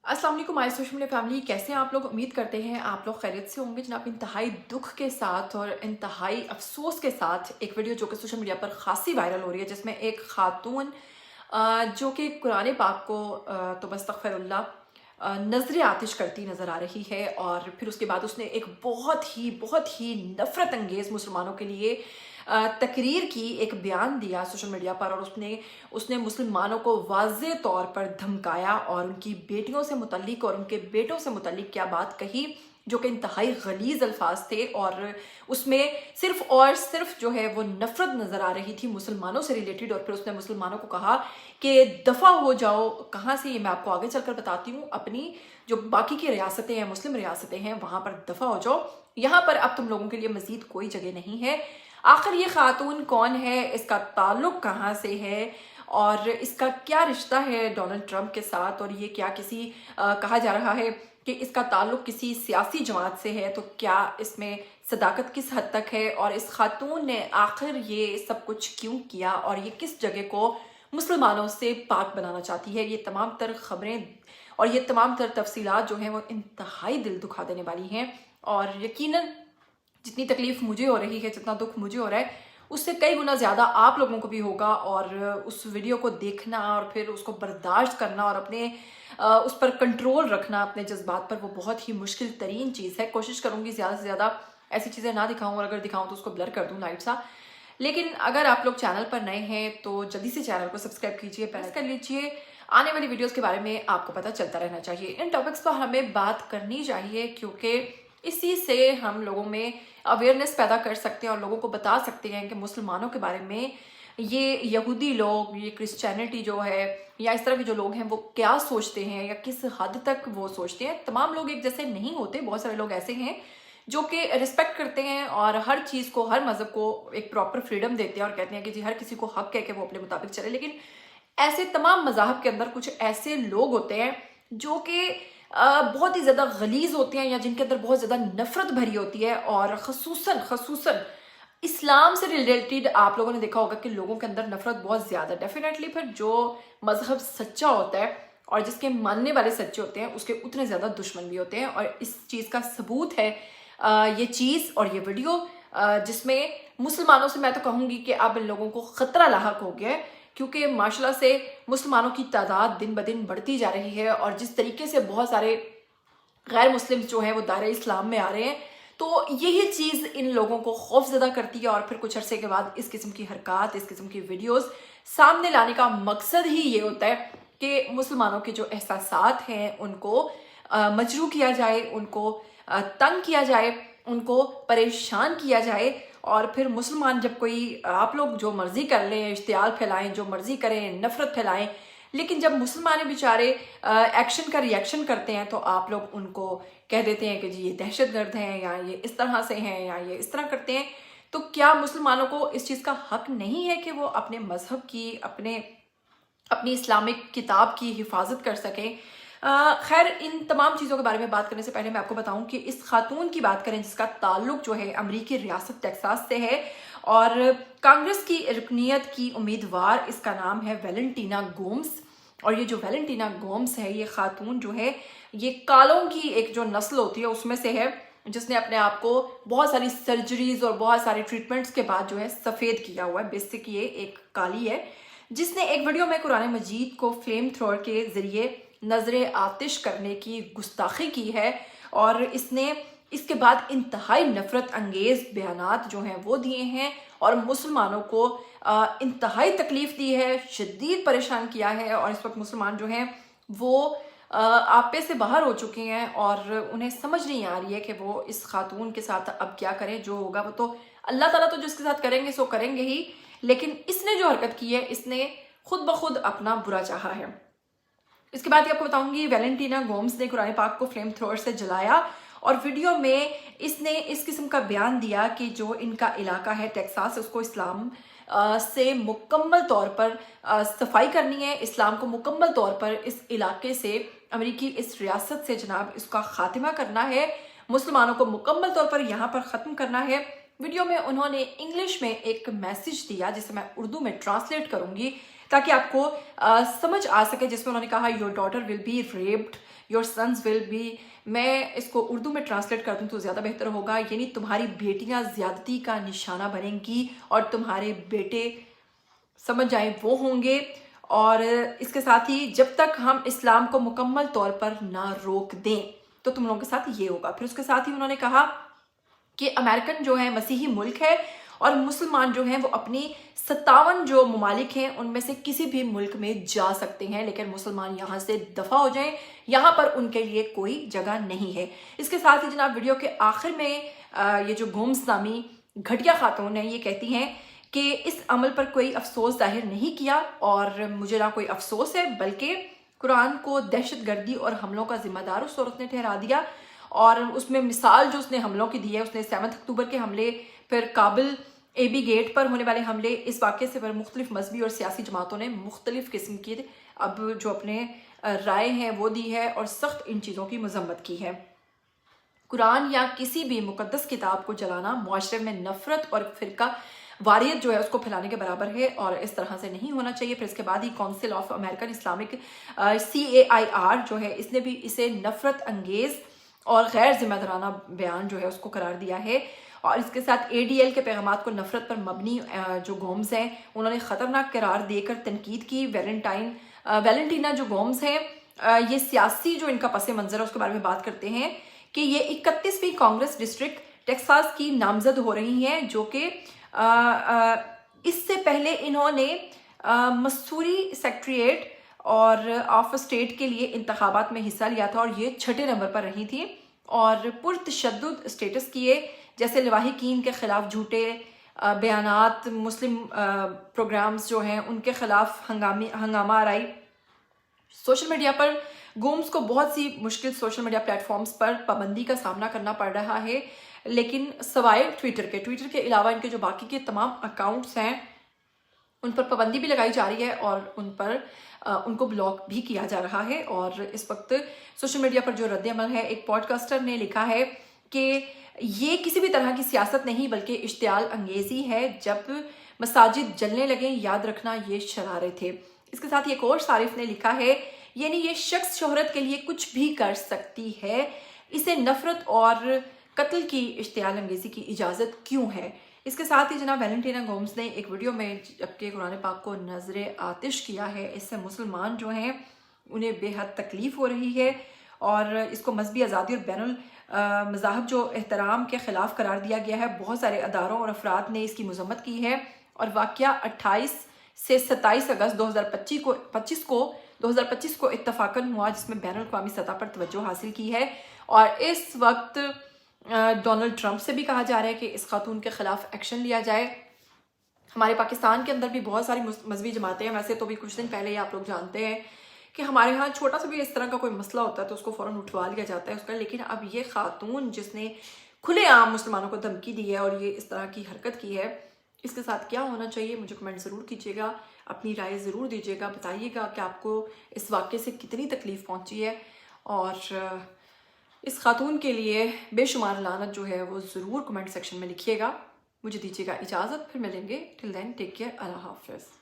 अस्सलाम वालेकुम my social media family, कैसे हैं आप लोग। उम्मीद करते हैं आप लोग खैरियत से होंगे। जनाब, इंतहाई दुख के साथ और इंतहाई अफसोस के साथ एक वीडियो जो कि सोशल मीडिया पर खासी वायरल हो रही है, जिसमें एक खातून जो कि कुरान पाक को तो बस्तगफिरुल्लाह नजर आतिश करती नज़र आ रही है। और फिर उसके बाद उसने एक बहुत ही नफ़रत अंगेज़ मुसलमानों के लिए तकरीर की, एक बयान दिया सोशल मीडिया पर। और उसने उसने मुसलमानों को वाज़े तौर पर धमकाया और उनकी बेटियों से मुतल्लिक और उनके बेटों से मुतल्लिक क्या बात कही, जो कि इंतहाई गलीज़ अल्फाज थे। और उसमें सिर्फ और सिर्फ जो है वो नफ़रत नज़र आ रही थी मुसलमानों से रिलेटेड। और फिर उसने मुसलमानों को कहा कि दफ़ा हो जाओ। कहाँ से, ये मैं आपको आगे चलकर बताती हूँ। अपनी जो बाकी की रियासतें हैं, मुस्लिम रियासतें हैं, वहाँ पर दफ़ा हो जाओ। यहाँ पर अब तुम लोगों के लिए मज़ीद कोई जगह नहीं है। आखिर ये खातून कौन है, इसका ताल्लुक कहाँ से है और इसका क्या रिश्ता है डोनाल्ड ट्रंप के साथ। और ये क्या किसी कहा जा रहा है कि इसका ताल्लुक किसी सियासी जमात से है, तो क्या इसमें सदाकत किस हद तक है और इस खातून ने आखिर ये सब कुछ क्यों किया और ये किस जगह को मुसलमानों से पाक बनाना चाहती है। ये तमाम तर खबरें और ये तमाम तर तफसीलात जो हैं वो इंतहाई दिल दुखा देने वाली हैं। और यकीनन जितनी तकलीफ मुझे हो रही है, जितना दुख मुझे हो रहा है, उससे कई गुना ज़्यादा आप लोगों को भी होगा। और उस वीडियो को देखना और फिर उसको बर्दाश्त करना और अपने उस पर कंट्रोल रखना अपने जज्बात पर, वो बहुत ही मुश्किल तरीन चीज़ है। कोशिश करूँगी ज़्यादा से ज़्यादा ऐसी चीज़ें ना दिखाऊँ, और अगर दिखाऊँ तो उसको ब्लर कर दूँ लाइट सा। लेकिन अगर आप लोग चैनल पर नए हैं तो जल्दी से चैनल को सब्सक्राइब कीजिए, प्रेस कर लीजिए। आने वाली वीडियोस के बारे में आपको पता चलता रहना चाहिए। इन टॉपिक्स पर हमें बात करनी चाहिए, क्योंकि इसी से हम लोगों में अवेयरनेस पैदा कर सकते हैं और लोगों को बता सकते हैं कि मुसलमानों के बारे में ये यहूदी लोग, ये क्रिश्चियनिटी जो है, या इस तरह के जो लोग हैं वो क्या सोचते हैं या किस हद तक वो सोचते हैं। तमाम लोग एक जैसे नहीं होते, बहुत सारे लोग ऐसे हैं जो कि रिस्पेक्ट करते हैं और हर चीज़ को, हर मज़हब को एक प्रॉपर फ्रीडम देते हैं और कहते हैं कि जी हर किसी को हक है कि वो अपने मुताबिक चले। लेकिन ऐसे तमाम मज़ाहब के अंदर कुछ ऐसे लोग होते हैं जो कि बहुत ही ज़्यादा गलीज़ होते हैं, या जिनके अंदर बहुत ज़्यादा नफ़रत भरी होती है। और खसूसन इस्लाम से रिलेटेड आप लोगों ने देखा होगा कि लोगों के अंदर नफ़रत बहुत ज़्यादा। डेफिनेटली फिर जो मज़हब सच्चा होता है और जिसके मानने वाले सच्चे होते हैं, उसके उतने ज़्यादा दुश्मन भी होते हैं। और इस चीज़ का सबूत है ये चीज़ और ये वीडियो, जिसमें मुसलमानों से मैं तो कहूँगी कि अब इन लोगों को ख़तरा लाहक हो गया है, क्योंकि माशाल्लाह से मुसलमानों की तादाद दिन ब दिन बढ़ती जा रही है। और जिस तरीके से बहुत सारे गैर मुस्लिम जो हैं वो दायरे इस्लाम में आ रहे हैं, तो यही चीज़ इन लोगों को खौफज़दा करती है। और फिर कुछ अरसे के बाद इस किस्म की हरकत, इस किस्म की वीडियोस सामने लाने का मकसद ही ये होता है कि मुसलमानों के जो एहसासात हैं उनको मजरू किया जाए, उनको तंग किया जाए, उनको परेशान किया जाए। और फिर मुसलमान जब कोई, आप लोग जो मर्जी कर लें, इश्तियाल फैलाएं, जो मर्जी करें, नफरत फैलाएं, लेकिन जब मुसलमान बेचारे एक्शन का रिएक्शन करते हैं तो आप लोग उनको कह देते हैं कि जी ये दहशतगर्द हैं, या ये इस तरह से हैं, या ये इस तरह करते हैं। तो क्या मुसलमानों को इस चीज़ का हक नहीं है कि वो अपने मजहब की, अपनी इस्लामिक किताब की हिफाजत कर सकें? खैर, इन तमाम चीज़ों के बारे में बात करने से पहले मैं आपको बताऊं कि इस खातून की बात करें जिसका ताल्लुक जो है अमरीकी रियासत टेक्सास से है, और कांग्रेस की रुकनीत की उम्मीदवार, इसका नाम है वेलेंटीना गोम्स। और ये जो वेलेंटीना गोम्स है, ये खातून जो है, ये कालों की एक जो नस्ल होती है उसमें से है, जिसने अपने आप को बहुत सारी सर्जरीज और बहुत सारी ट्रीटमेंट्स के बाद जो है सफ़ेद किया हुआ है। बेसिक ये एक काली है जिसने एक वीडियो में कुरान मजीद को फ्लेम थ्रोअर के ज़रिए नजर आतिश करने की गुस्ताखी की है। और इसने इसके बाद इंतहाई नफरत अंगेज बयानात जो हैं वो दिए हैं और मुसलमानों को इंतहाई तकलीफ दी है, शदीद परेशान किया है। और इस वक्त मुसलमान जो हैं वो आपे से बाहर हो चुके हैं और उन्हें समझ नहीं आ रही है कि वो इस खातून के साथ अब क्या करें। जो होगा वो तो अल्लाह ताला तो जिसके साथ करेंगे सो करेंगे ही, लेकिन इसने जो हरकत की है, इसने खुद ब खुद अपना बुरा चाहा है। इसके बाद ही आपको बताऊंगी, वेलेंटीना गोम्स ने कुरान पाक को फ्लेम थ्रोअर से जलाया और वीडियो में इसने इस किस्म का बयान दिया कि जो इनका इलाका है टेक्सास, उसको इस्लाम से मुकम्मल तौर पर सफाई करनी है। इस्लाम को मुकम्मल तौर पर इस इलाके से, अमरीकी इस रियासत से जनाब, इसका खात्मा करना है। मुसलमानों को मुकम्मल तौर पर यहाँ पर ख़त्म करना है। ویڈیو میں انہوں نے انگلش میں ایک میسیج دیا جسے میں اردو میں ٹرانسلیٹ کروں گی تاکہ آپ کو سمجھ آ سکے، جس میں انہوں نے کہا your daughter will be raped, your sons will be, میں اس کو اردو میں ٹرانسلیٹ کر دوں تو زیادہ بہتر ہوگا، یعنی تمہاری بیٹیاں زیادتی کا نشانہ بنیں گی اور تمہارے بیٹے سمجھ جائیں وہ ہوں گے، اور اس کے ساتھ ہی جب تک ہم اسلام کو مکمل طور پر نہ روک دیں تو تم لوگوں کے ساتھ یہ ہوگا۔ پھر اس کے ساتھ ہی انہوں نے کہا کہ امریکن جو ہے مسیحی ملک ہے اور مسلمان جو ہیں وہ اپنی 57 جو ممالک ہیں ان میں سے کسی بھی ملک میں جا سکتے ہیں، لیکن مسلمان یہاں سے دفع ہو جائیں، یہاں پر ان کے لیے کوئی جگہ نہیں ہے۔ اس کے ساتھ ہی جناب ویڈیو کے آخر میں یہ جو گومز نامی گھٹیا خاتون ہیں یہ کہتی ہیں کہ اس عمل پر کوئی افسوس ظاہر نہیں کیا اور مجھے نہ کوئی افسوس ہے، بلکہ قرآن کو دہشت گردی اور حملوں کا ذمہ دار اس عورت نے ٹھہرا دیا، اور اس میں مثال جو اس نے حملوں کی دی ہے، اس نے 7 اکتوبر کے حملے، پھر کابل اے بی گیٹ پر ہونے والے حملے، اس واقعے سے پر مختلف مذہبی اور سیاسی جماعتوں نے مختلف قسم کی اب جو اپنے رائے ہیں وہ دی ہے اور سخت ان چیزوں کی مذمت کی ہے۔ قرآن یا کسی بھی مقدس کتاب کو جلانا معاشرے میں نفرت اور فرقہ واریت جو ہے اس کو پھیلانے کے برابر ہے اور اس طرح سے نہیں ہونا چاہیے۔ پھر اس کے بعد ہی council of American Islamic CAIR جو ہے اس نے بھی اسے نفرت انگیز اور غیر ذمہ دارانہ بیان جو ہے اس کو قرار دیا ہے، اور اس کے ساتھ ADL کے پیغامات کو نفرت پر مبنی جو گومز ہیں انہوں نے خطرناک قرار دے کر تنقید کی۔ ویلنٹینا جو گومز ہیں یہ سیاسی جو ان کا پس منظر ہے اس کے بارے میں بات کرتے ہیں کہ یہ 31ویں کانگریس ڈسٹرکٹ ٹیکساس کی نامزد ہو رہی ہیں، جو کہ اس سے پہلے انہوں نے مسوری سیکریٹریٹ اور آف اسٹیٹ کے لیے انتخابات میں حصہ لیا تھا اور یہ 6 نمبر پر رہی تھی، اور پرتشدد اسٹیٹس کیے جیسے لواحقین کے خلاف جھوٹے بیانات، مسلم پروگرامز جو ہیں ان کے خلاف ہنگامہ آرائی۔ سوشل میڈیا پر گومز کو بہت سی مشکل سوشل میڈیا پلیٹ فارمز پر پابندی کا سامنا کرنا پڑ رہا ہے، لیکن سوائے ٹویٹر کے علاوہ ان کے جو باقی کے تمام اکاؤنٹس ہیں ان پر پابندی بھی لگائی جا رہی ہے اور ان کو بلاک بھی کیا جا رہا ہے۔ اور اس وقت سوشل میڈیا پر جو رد عمل ہے، ایک پوڈ کاسٹر نے لکھا ہے کہ یہ کسی بھی طرح کی سیاست نہیں بلکہ اشتعال انگیزی ہے، جب مساجد جلنے لگیں یاد رکھنا یہ شرارے تھے۔ اس کے ساتھ ایک اور صارف نے لکھا ہے یعنی یہ شخص شہرت کے لیے کچھ بھی کر سکتی ہے، اسے نفرت اور قتل کی اشتعال انگیزی کی اجازت کیوں ہے۔ اس کے ساتھ ہی جناب ویلنٹینا گومز نے ایک ویڈیو میں جبکہ قرآن پاک کو نظر آتش کیا ہے، اس سے مسلمان جو ہیں انہیں بے حد تکلیف ہو رہی ہے اور اس کو مذہبی آزادی اور بین المذاہب جو احترام کے خلاف قرار دیا گیا ہے۔ بہت سارے اداروں اور افراد نے اس کی مذمت کی ہے اور واقعہ 28 سے 27 اگست 2025 کو اتفاقاً ہوا، جس میں بین الاقوامی سطح پر توجہ حاصل کی ہے، اور اس وقت ڈونلڈ ٹرمپ سے بھی کہا جا رہا ہے کہ اس خاتون کے خلاف ایکشن لیا جائے۔ ہمارے پاکستان کے اندر بھی بہت ساری مذہبی جماعتیں ہیں، ویسے تو بھی کچھ دن پہلے ہی آپ لوگ جانتے ہیں کہ ہمارے ہاں چھوٹا سا بھی اس طرح کا کوئی مسئلہ ہوتا ہے تو اس کو فوراً اٹھوا لیا جاتا ہے اس کا، لیکن اب یہ خاتون جس نے کھلے عام مسلمانوں کو دھمکی دی ہے اور یہ اس طرح کی حرکت کی ہے، اس کے ساتھ کیا ہونا چاہیے مجھے کمنٹ ضرور کیجیے گا، اپنی رائے ضرور دیجیے گا، بتائیے گا کہ آپ کو اس واقعے سے کتنی تکلیف پہنچی ہے، اور اس خاتون کے لیے بے شمار لعنت جو ہے وہ ضرور کمنٹ سیکشن میں لکھیے گا۔ مجھے دیجیے گا اجازت، پھر ملیں گے، ٹل دین ٹیک کیئر، اللہ حافظ۔